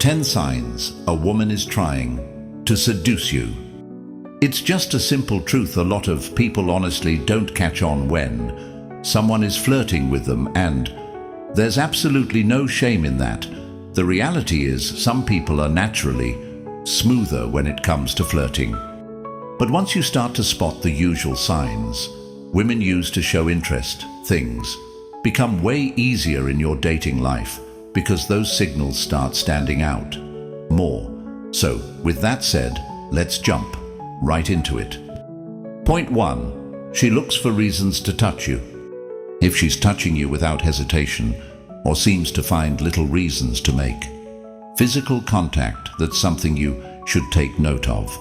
10 signs a woman is trying to seduce you. It's just a simple truth a lot of people honestly don't catch on when someone is flirting with them, and there's absolutely no shame in that. The reality is some people are naturally smoother when it comes to flirting. But once you start to spot the usual signs women use to show interest, things become way easier in your dating life because those signals start standing out more. So, with that said, let's jump right into it. Point 1. She looks for reasons to touch you. If she's touching you without hesitation or seems to find little reasons to make physical contact, that's something you should take note of.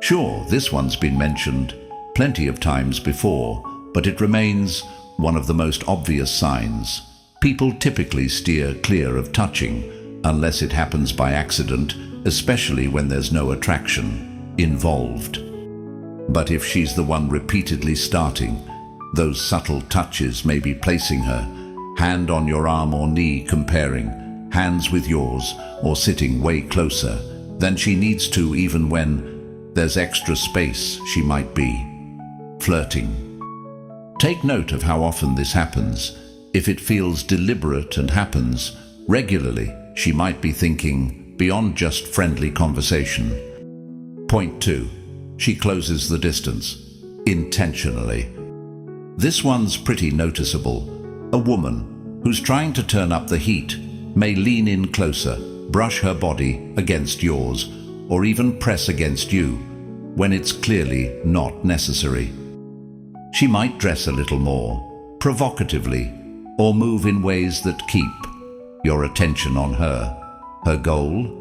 Sure, this one's been mentioned plenty of times before, but it remains one of the most obvious signs. People typically steer clear of touching unless it happens by accident, especially when there's no attraction involved. But if she's the one repeatedly starting, those subtle touches, maybe placing her hand on your arm or knee, comparing hands with yours, or sitting way closer than she needs to, even when there's extra space, she might be flirting. Take note of how often this happens. If it feels deliberate and happens regularly, she might be thinking beyond just friendly conversation. Point 2. She closes the distance intentionally. This one's pretty noticeable. A woman who's trying to turn up the heat may lean in closer, brush her body against yours, or even press against you when it's clearly not necessary. She might dress a little more provocatively or move in ways that keep your attention on her. Her goal?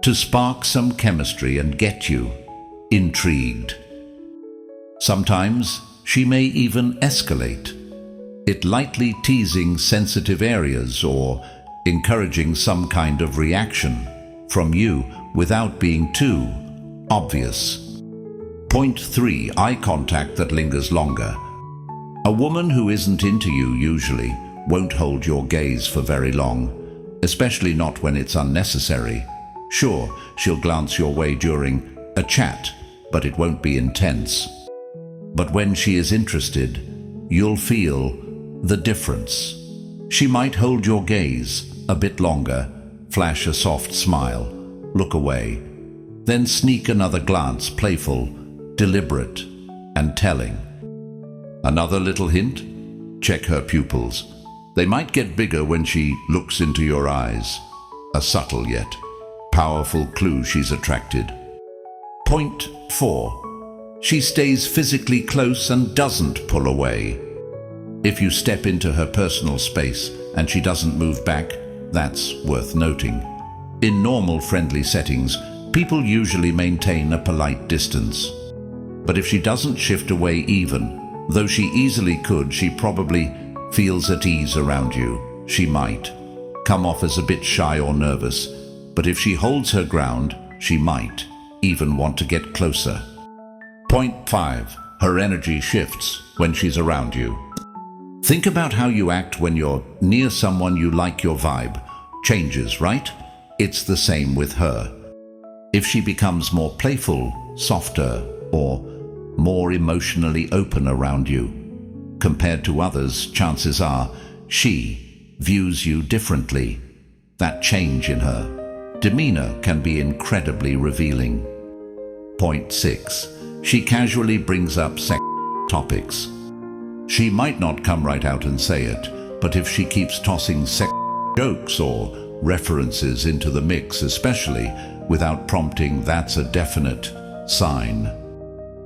To spark some chemistry and get you intrigued. Sometimes she may even escalate it, lightly teasing sensitive areas or encouraging some kind of reaction from you without being too obvious. Point 3. Eye contact that lingers longer. A woman who isn't into you usually won't hold your gaze for very long, especially not when it's unnecessary. Sure, she'll glance your way during a chat, but it won't be intense. But when she is interested, you'll feel the difference. She might hold your gaze a bit longer, flash a soft smile, look away, then sneak another glance, playful, deliberate, and telling. Another little hint? Check her pupils. They might get bigger when she looks into your eyes. A subtle yet powerful clue she's attracted. Point 4. She stays physically close and doesn't pull away. If you step into her personal space and she doesn't move back, that's worth noting. In normal friendly settings, people usually maintain a polite distance. But if she doesn't shift away even, though she easily could, she probably feels at ease around you. She might come off as a bit shy or nervous, but if she holds her ground, she might even want to get closer. Point 5. Her energy shifts when she's around you. Think about how you act when you're near someone you like. Your vibe changes, right? It's the same with her. If she becomes more playful, softer, or more emotionally open around you compared to others, chances are she views you differently. That change in her demeanor can be incredibly revealing. Point 6. She casually brings up sex topics. She might not come right out and say it, but if she keeps tossing sex jokes or references into the mix, especially without prompting, that's a definite sign.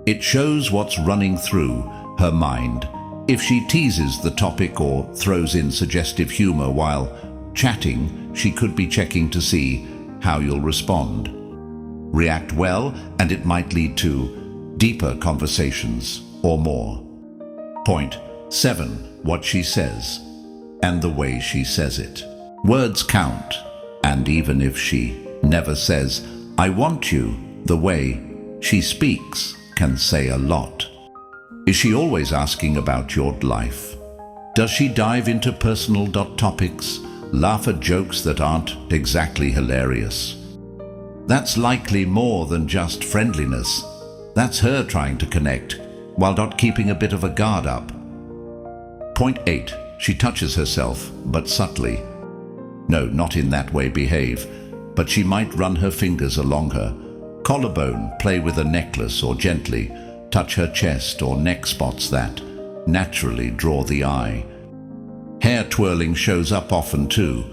It shows what's running through her mind. If she teases the topic or throws in suggestive humor while chatting, she could be checking to see how you'll respond. React well, and it might lead to deeper conversations or more. Point 7. What she says and the way she says it. Words count, and even if she never says, "I want you," the way she speaks can say a lot. Is she always asking about your life? Does she dive into personal topics laugh at jokes that aren't exactly hilarious. That's likely more than just friendliness. That's her trying to connect, while not keeping a bit of a guard up. Point 8. She touches herself, but subtly. No, not in that way behave, but she might run her fingers along her collarbone, play with a necklace, or gently touch her chest or neck spots that naturally draw the eye. Hair twirling shows up often too,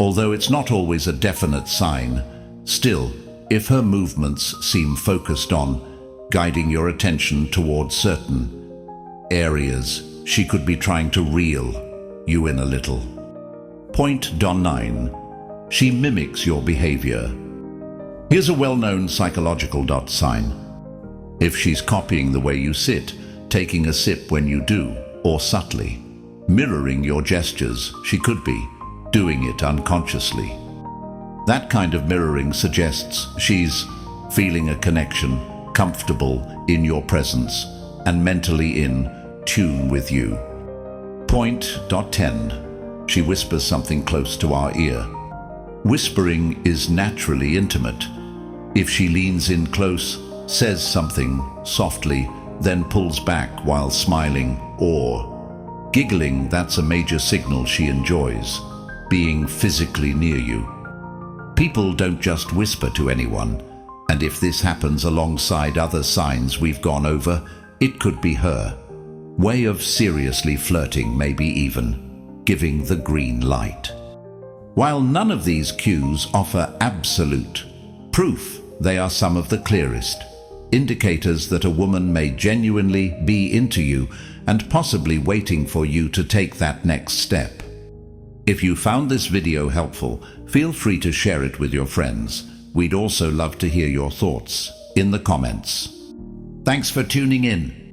although it's not always a definite sign. Still, if her movements seem focused on guiding your attention towards certain areas, she could be trying to reel you in a little. Point 9. She mimics your behavior. Here's a well-known psychological sign. If she's copying the way you sit, taking a sip when you do, or subtly mirroring your gestures, she could be doing it unconsciously. That kind of mirroring suggests she's feeling a connection, comfortable in your presence, and mentally in tune with you. Point 10. She whispers something close to our ear. Whispering is naturally intimate. If she leans in close, says something softly, then pulls back while smiling or giggling, that's a major signal she enjoys being physically near you. People don't just whisper to anyone, and if this happens alongside other signs we've gone over, it could be her way of seriously flirting, maybe even giving the green light. While none of these cues offer absolute proof, they are some of the clearest indicators that a woman may genuinely be into you and possibly waiting for you to take that next step. If you found this video helpful, feel free to share it with your friends. We'd also love to hear your thoughts in the comments. Thanks for tuning in.